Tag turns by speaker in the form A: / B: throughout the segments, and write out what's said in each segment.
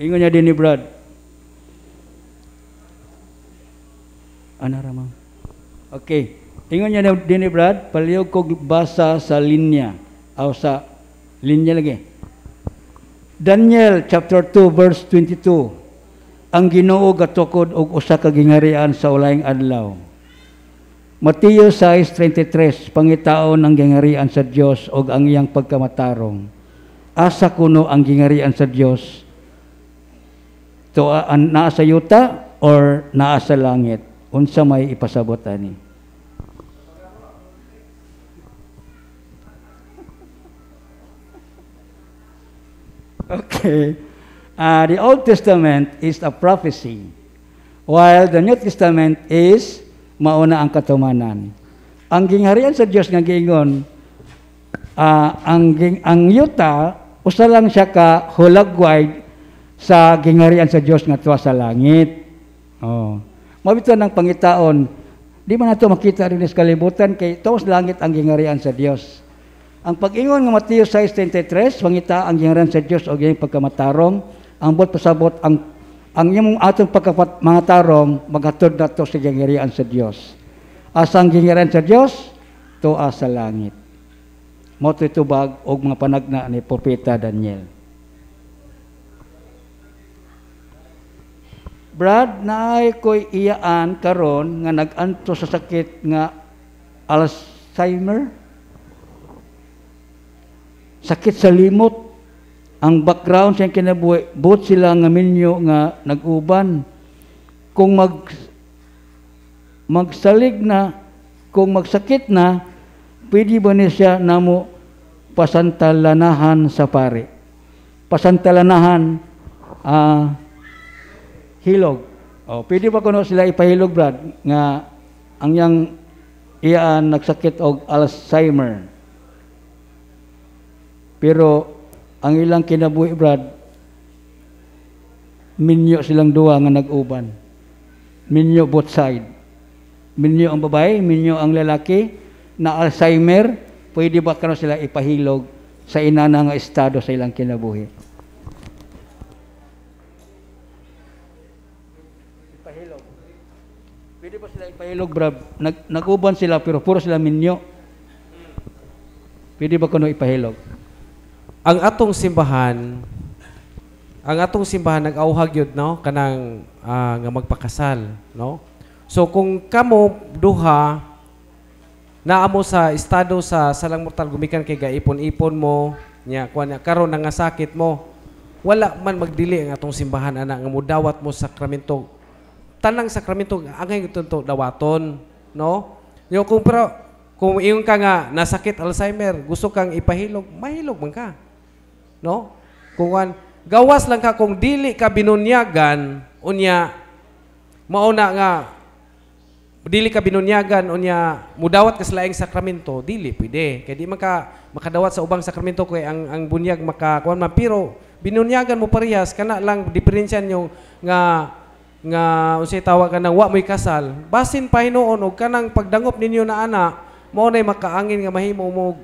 A: Ingon niya din ni Brad. Ano ramang? Okay. Ingon niya din ni Brad, palihog ko basa sa linya. O sa linya lagi. Daniel chapter 2 verse 22. Ang Ginoo gatukod og usa ka gingharian sa ulayng adlaw. Mateo 6:33 pangitaon ang gingharian sa Dios og ang iyang pagkamatarong. Asa kuno ang gingharian sa Dios? To naa sa yuta or naa sa langit? Unsa may ipasabot ani? Okay. The Old Testament is a prophecy, while the New Testament is mauna ang katumanan. Ang gingharian sa Dios nga giingon, ang yuta usa lang siya ka hulagway sa gingharian sa Dios nga tuwa sa langit. Oh. Mabito ng pangitaon, di man nato makita rin sa kalibutan kay tuwa sa langit ang gingharian sa Dios. Ang pag-ingon nga Mateo 6:33, pangita ang gingharian sa Dios o iyang pagkamatarong, ang bot pasabot ang imong atong pagkamatarong maghatod nato sa gingharian sa Dios. Asa ang gingharian sa Dios? Tuwa sa langit. Mao tubag og mga panagna ni Propeta Daniel. Brad, naay ko'y iyaan karon nga nag-anto sa sakit nga Alzheimer. Sakit sa limot. Ang background sa kinabuhi, buot sila nga minyo nga nag-uban. Kung magsalig na, kung magsakit na, pwede ba niya siya namo pasantalanahan sa pare? Pasantalanahan, hilog. O, pwede ba kuno sila ipahilog, Brad, nga ang yang iyaan nagsakit og Alzheimer. Pero ang ilang kinabuhi, Brad, minyo silang duwa nga nag-uban. Minyo both side. Minyo ang babae, minyo ang lalaki, na Alzheimer, pwede ba kano sila ipahilog sa inana nga estado sa ilang kinabuhi? Ipahilog. Pwede ba sila ipahilog, Brad? Nag-uban sila, pero puro sila minyo. Pwede ba kano ipahilog?
B: Ang atong simbahan nag-auhag yun, no, kanang nga magpakasal, no. So kung kamo duha naamo sa estado sa salang mortal gumikan kay gaipon-ipon mo nya kuan karon nga sakit mo, wala man magdili ang atong simbahan ana nga mudawat mo sakramento. Tanang sakramento angay to dawaton, no. Yo kung iyon ka nga nasakit Alzheimer, gusto kang ipahilog, mahilog man ka. No? Kung gawas lang ka kung dili ka binunyagan unya mauna nga dili ka binunyagan unya mudawat ka sa laing sakramento, dili pwede. Kay di man ka makadawat sa ubang sakramento kay ang bunyag makakuan man, pero binunyagan mo parehas kana lang diferensyan yung nga unsay tawag ka nang wa mo'y kasal. Basin pa hinuon og kanang pagdangop ninyo na ana mao nay makaangin nga mahimo mo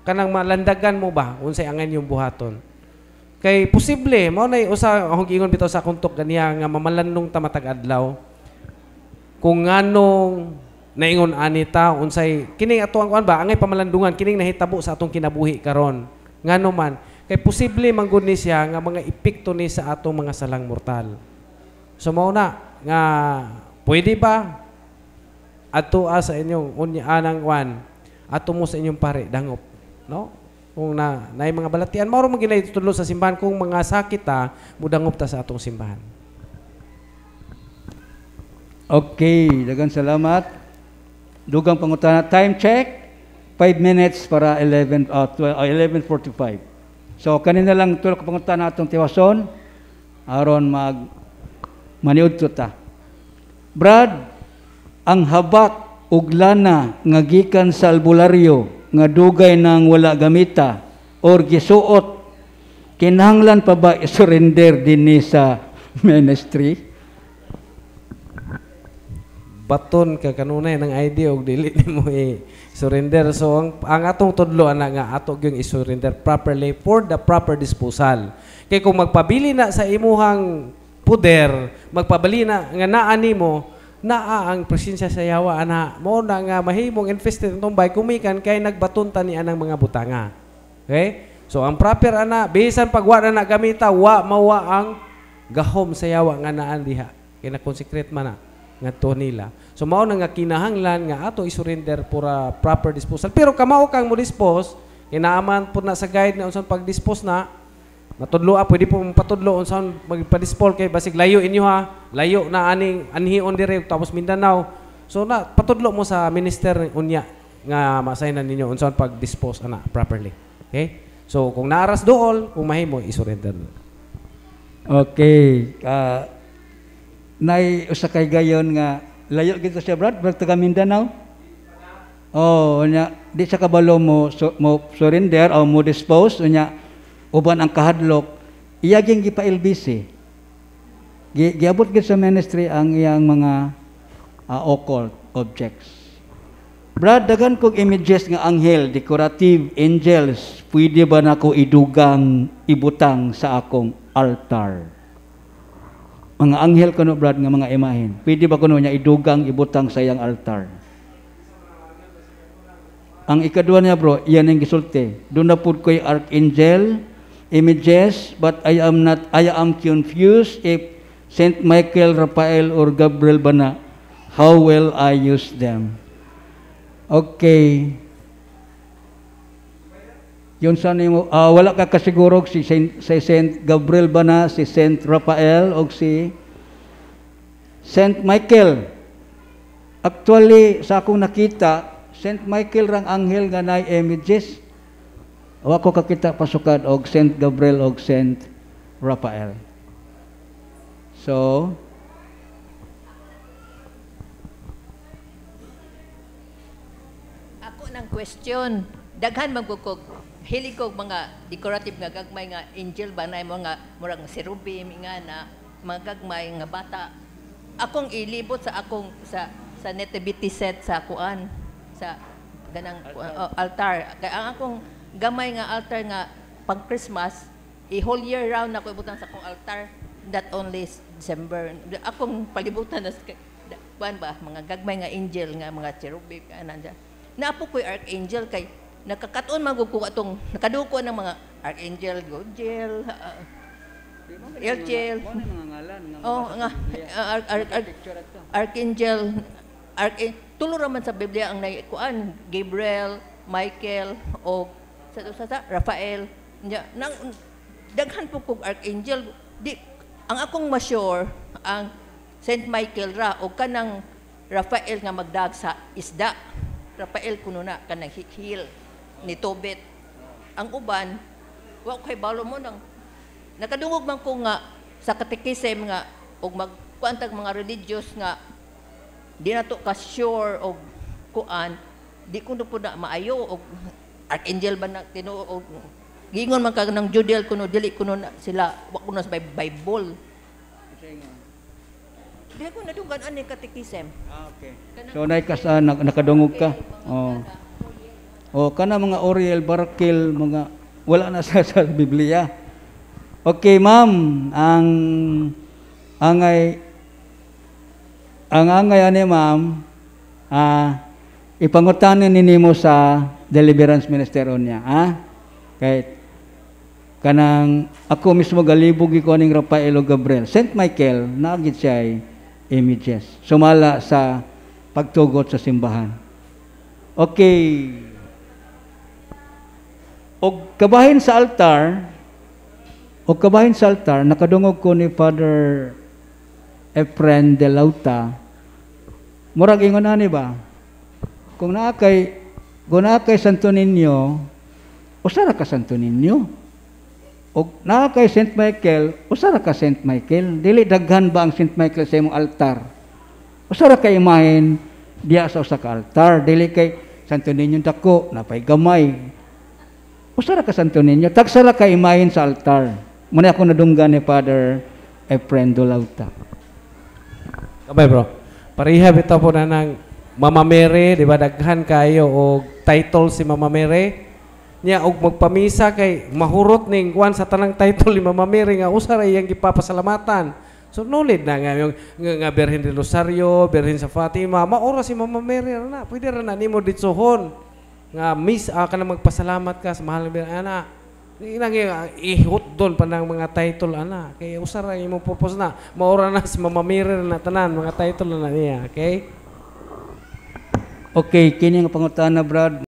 B: kanang malandagan mo ba unsay angin yung buhaton. Kay posible mao nay usa akong giingon bitaw sa akong tok ganiya nga mamalanong ta matag adlaw. Kung nganong naingon anita unsay kining ato ang kuan ba angay pamalandungan kining nahitabo sa atong kinabuhi karon. Ngano man kay posible manggod ni siya nga mga epekto ni sa atong mga salang mortal. So mao na nga pwede ba ato sa inyong unya anang kuan ato mo sa inyong pare dangop, no? Kung naay mga balatian mao man ginay tudlo sa simbahan kung mga sakit ta mudangop ta sa atong simbahan.
A: Okay, daghang salamat. Dugang pangutana, time check 5 minutes para 11:45. So kanina lang tulo ka pangutana atong tiwason aron maniud ta. Brad, ang habak ug lana nga gikan sa albularyo nga dugay nang wala gamita or gisuot, kinahanglan pa ba i-surrender dinhi sa ministry?
B: Baton ka kanunay ng ID og dili nimo Surrender. So ang atong tudlo ana nga ato gyung i-surrender properly for the proper disposal. Kay kung magpabili na sa imuhang puder, magpabili na nga naa nimo, naa ang presensya sa yawa ana. Mao na nga mahimong infested itong bay kumikan kay nagbatunta ni anang mga butanga. Okay? So ang proper ana, bisan pagwa na gamita, mawa ang gahom sa yawa nga naan diha. Kay na-consecrate man na ngadto nila. So mao na nga kinahanglan nga ato i-surrender for a proper disposal. Pero kamao kang mo dispose, inaaman po na sa guide na unsan pag-dispose na, matudlo pwede po patudlo unsan magpa-dispose kay basig layo inyo ha. Layo na aning anhion dire tapos Mindanao. So na patudlo mo sa minister unya nga masaynan ninyo unsan pag-dispose ana properly. Okay? So kung naaras dool, kung mahimo i-surrender.
A: Okay. Nay usa kay gayon nga layo gito siya brad, taga Mindanao. Oh, nya di sa kabalo mo surrender o mo dispose unya uban ang kahadlok iya ging gipa LBC. Giabot gid sa ministry ang iyang mga occult objects. Brad, dagan kog images nga anghel, decorative angels, pwede ba nako idugang ibutang sa akong altar? Mga anghel kuno brad nga mga imahen. Pwede ba kuno niya idugang ibutang sa iyang altar? Ang ikaduha niya bro, iyan ang gisulti. Doon na pud ko'y archangel, images, but I am confused if Saint Michael, Raphael, or Gabriel ba na, how will I use them? Okay. Yun sa nimo, wala ka kasiguro si Saint Gabriel ba na, si Saint Raphael, o si Saint Michael. Actually, sa akong nakita, Saint Michael rang anghel nga na images. O ako kakita pasukad og Saint Gabriel og Saint Raphael. So,
C: ako ng question, daghan magkukog, hilig kog mga decorative nga gagmay nga angel ba na mga murag cherubim nga na mga gagmay nga bata. Akong ilibot sa akong sa nativity set sa kuan sa ganang altar. Kaya ang akong gamay nga altar nga pang Christmas, whole year round ako ibutang sa akong altar, not only December. Akong palibutan na kuan ba mga gagmay nga angel nga mga cherubim kanan dyan. Naapo ko'y archangel kay nakakatuon magugko atong nakaduko ng mga archangel, Godgel, Elgel. Oh, nga archangel, tulo raman sa Biblia ang naikuan, Gabriel, Michael o sa Raphael. Nang daghan po kog archangel. Di ang akong ma-sure ang Saint Michael ra o kanang Raphael nga magdag sa isda. Raphael kuno na kanang hil ni Tobit. Ang uban, wa kay balo mo nang nakadungog man ko nga sa katekisem nga og magkuantag mga religious nga di na to ka sure og kuan, di ko na po na maayo og archangel ba na tinuo og gingon man ka ng Judel kuno dili kuno na sila wa kuno sa Bible. Di ko nadunggan ani katekisem.
A: Okay. So nay ka sa nakadungog ka. Oh. O kana mga Oriel, Barakil, mga wala na sa Biblia. Okay, ma'am, ang angay ani ma'am, ipangutanin ninimo sa deliverance ministeryo niya, Kahit kanang ako mismo galibog ko ning Raphael o Gabriel, Saint Michael, naagit siya ay images. Sumala sa pagtugot sa simbahan. Okay. Og kabahin sa altar, nakadungog ko ni Father Efren de Lauta. Murag ingon ani ba? Kung naa kay Santo Niño, usara ka Santo Niño. Og naa kay Saint Michael, usara ka Saint Michael. Dili daghan ba ang Saint Michael sa imong altar? Usara ka imahen diya sa usa ka altar. Dili kay Santo Niño dako, napay gamay. Usara ka Santo Niño, tagsara ka imahin sa altar. Muna ako nadunggan ni Father Efren de Lauta.
B: Kabay bro, parihab ito po na ng Mama Mary, di ba daghan kayo og title si Mama Mary? Niya og magpamisa kay mahurot ning kuan sa tanang title ni Mama Mary nga usa ra iyang gipapasalamatan. So knowledge na nga yung nga Birhen de Rosario, Birhen sa Fatima, maura si Mama Mary na. Pwede ra na nimo ditsohon nga miss ka na magpasalamat ka sa mahal nga ana. Inang ihot doon pa ng mga title ana. Kay usa ra imong purpose na maura na si Mama Mary na tanan mga title na niya, okay?
A: Okay, kini nga pangutana, Brad.